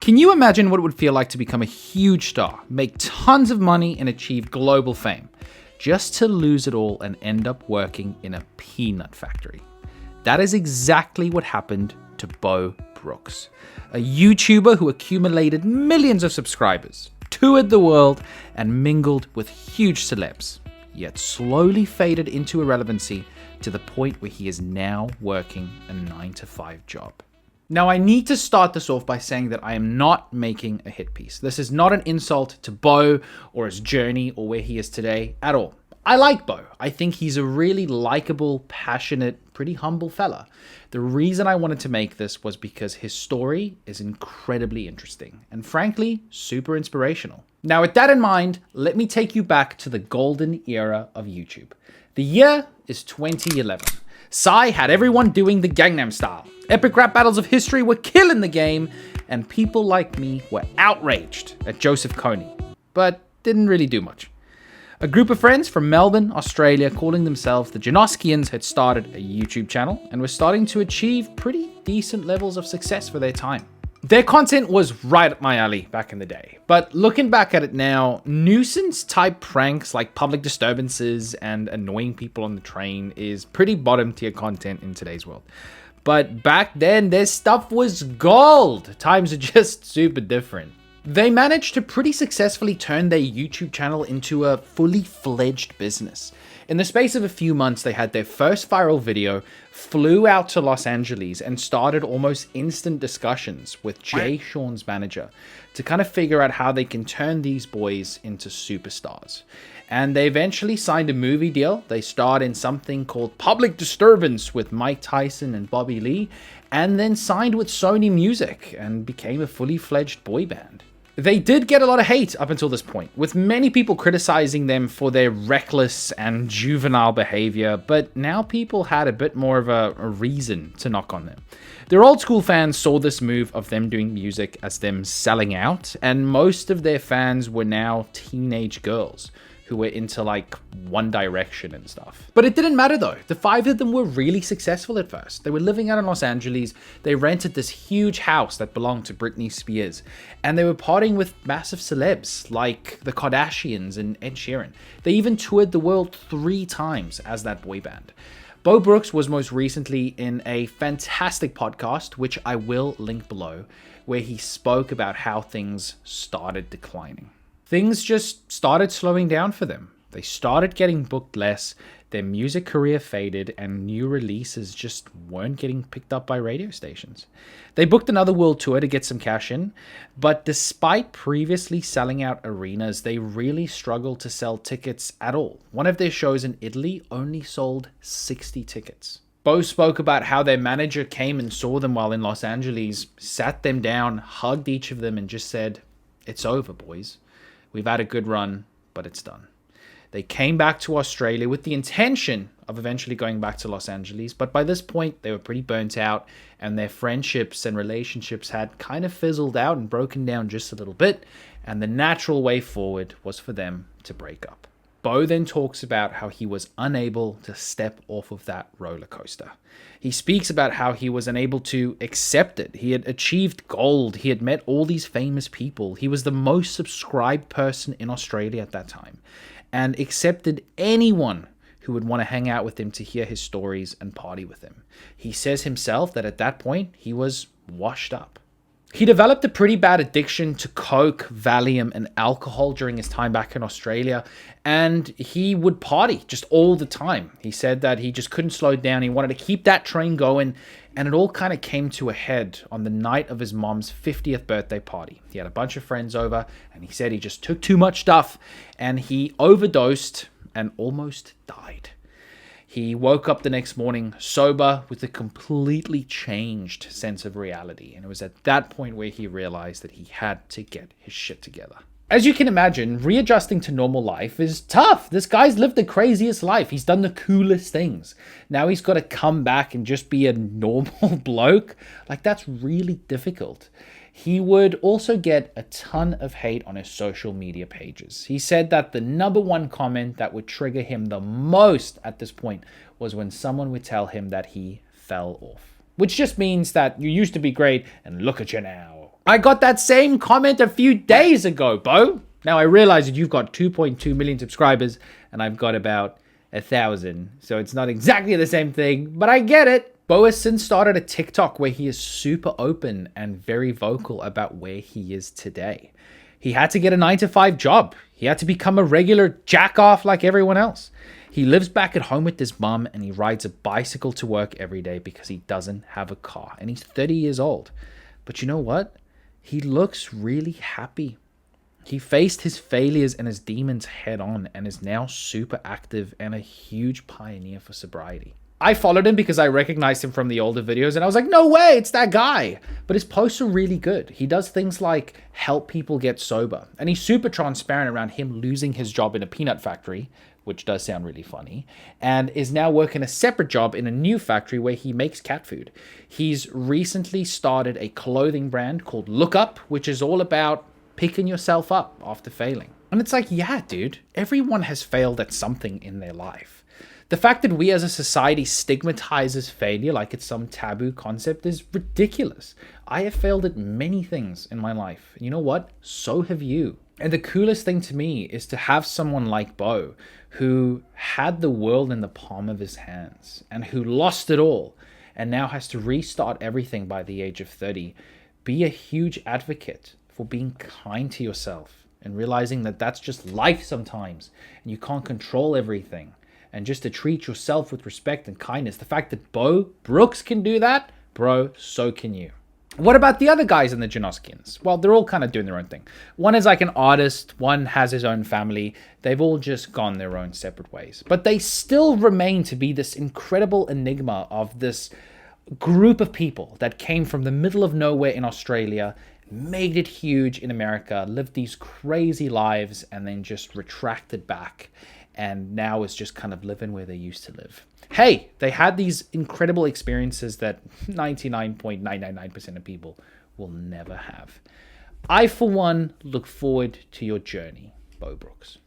Can you imagine what it would feel like to become a huge star, make tons of money, and achieve global fame, just to lose it all and end up working in a peanut factory? That is exactly what happened to Beau Brooks, a YouTuber who accumulated millions of subscribers, toured the world, and mingled with huge celebs, yet slowly faded into irrelevancy to the point where he is now working a 9-to-5 job. Now, I need to start this off by saying that I am not making a hit piece. This is not an insult to Beau or his journey or where he is today at all. I like Beau. I think he's a really likable, passionate, pretty humble fella. The reason I wanted to make this was because his story is incredibly interesting and frankly, super inspirational. Now, with that in mind, let me take you back to the golden era of YouTube. The year is 2011. Psy had everyone doing the Gangnam Style. Epic rap battles of history were killing the game, and people like me were outraged at Joseph Kony, but didn't really do much. A group of friends from Melbourne, Australia, calling themselves the Janoskians had started a YouTube channel and were starting to achieve pretty decent levels of success for their time. Their content was right up my alley back in the day, but looking back at it now, nuisance-type pranks like public disturbances and annoying people on the train is pretty bottom-tier content in today's world. But back then, their stuff was gold. Times are just super different. They managed to pretty successfully turn their YouTube channel into a fully fledged business. In the space of a few months, they had their first viral video, flew out to Los Angeles, and started almost instant discussions with Jay Sean's manager to kind of figure out how they can turn these boys into superstars. And they eventually signed a movie deal. They starred in something called Public Disturbance with Mike Tyson and Bobby Lee, and then signed with Sony Music and became a fully fledged boy band. They did get a lot of hate up until this point, with many people criticizing them for their reckless and juvenile behavior, but now people had a bit more of a reason to knock on them. Their old school fans saw this move of them doing music as them selling out, and most of their fans were now teenage girls who were into like One Direction and stuff. But it didn't matter though. The 5 of them were really successful at first. They were living out in Los Angeles. They rented this huge house that belonged to Britney Spears. And they were partying with massive celebs like the Kardashians and Ed Sheeran. They even toured the world 3 times as that boy band. Beau Brooks was most recently in a fantastic podcast, which I will link below, where he spoke about how things started declining. Things just started slowing down for them. They started getting booked less, their music career faded, and new releases just weren't getting picked up by radio stations. They booked another world tour to get some cash in, but despite previously selling out arenas, they really struggled to sell tickets at all. One of their shows in Italy only sold 60 tickets. Beau spoke about how their manager came and saw them while in Los Angeles, sat them down, hugged each of them, and just said, "It's over, boys. We've had a good run, but it's done." They came back to Australia with the intention of eventually going back to Los Angeles, but by this point, they were pretty burnt out, and their friendships and relationships had kind of fizzled out and broken down just a little bit, and the natural way forward was for them to break up. Beau then talks about how he was unable to step off of that roller coaster. He speaks about how he was unable to accept it. He had achieved gold. He had met all these famous people. He was the most subscribed person in Australia at that time and accepted anyone who would want to hang out with him to hear his stories and party with him. He says himself that at that point, he was washed up. He developed a pretty bad addiction to coke, Valium, and alcohol during his time back in Australia, and he would party just all the time. He said that he just couldn't slow down. He wanted to keep that train going, and it all kind of came to a head on the night of his mom's 50th birthday party. He had a bunch of friends over, and he said he just took too much stuff, and he overdosed and almost died. He woke up the next morning sober with a completely changed sense of reality. And it was at that point where he realized that he had to get his shit together. As you can imagine, readjusting to normal life is tough. This guy's lived the craziest life. He's done the coolest things. Now he's got to come back and just be a normal bloke. Like, that's really difficult. He would also get a ton of hate on his social media pages. He said that the #1 comment that would trigger him the most at this point was when someone would tell him that he fell off. Which just means that you used to be great and look at you now. I got that same comment a few days ago, Beau. Now I realize that you've got 2.2 million subscribers and I've got about 1,000. So it's not exactly the same thing, but I get it. Beau has since started a TikTok where he is super open and very vocal about where he is today. He had to get a 9-to-5 job. He had to become a regular jack-off like everyone else. He lives back at home with his mum and he rides a bicycle to work every day because he doesn't have a car. And he's 30 years old. But you know what? He looks really happy. He faced his failures and his demons head on and is now super active and a huge pioneer for sobriety. I followed him because I recognized him from the older videos and I was like, no way, it's that guy. But his posts are really good. He does things like help people get sober. And he's super transparent around him losing his job in a peanut factory, which does sound really funny, and is now working a separate job in a new factory where he makes cat food. He's recently started a clothing brand called Look Up, which is all about picking yourself up after failing. And it's like, yeah, dude, everyone has failed at something in their life. The fact that we as a society stigmatizes failure like it's some taboo concept is ridiculous. I have failed at many things in my life. You know what? So have you. And the coolest thing to me is to have someone like Beau who had the world in the palm of his hands and who lost it all and now has to restart everything by the age of 30. Be a huge advocate for being kind to yourself and realizing that that's just life sometimes and you can't control everything. And just to treat yourself with respect and kindness. The fact that Beau Brooks can do that, bro, so can you. What about the other guys in the Janoskians? Well, they're all kind of doing their own thing. One is like an artist, one has his own family. They've all just gone their own separate ways. But they still remain to be this incredible enigma of this group of people that came from the middle of nowhere in Australia, made it huge in America, lived these crazy lives, and then just retracted back. And now is just kind of living where they used to live. Hey, they had these incredible experiences that 99.999% of people will never have. I, for one, look forward to your journey, Beau Brooks.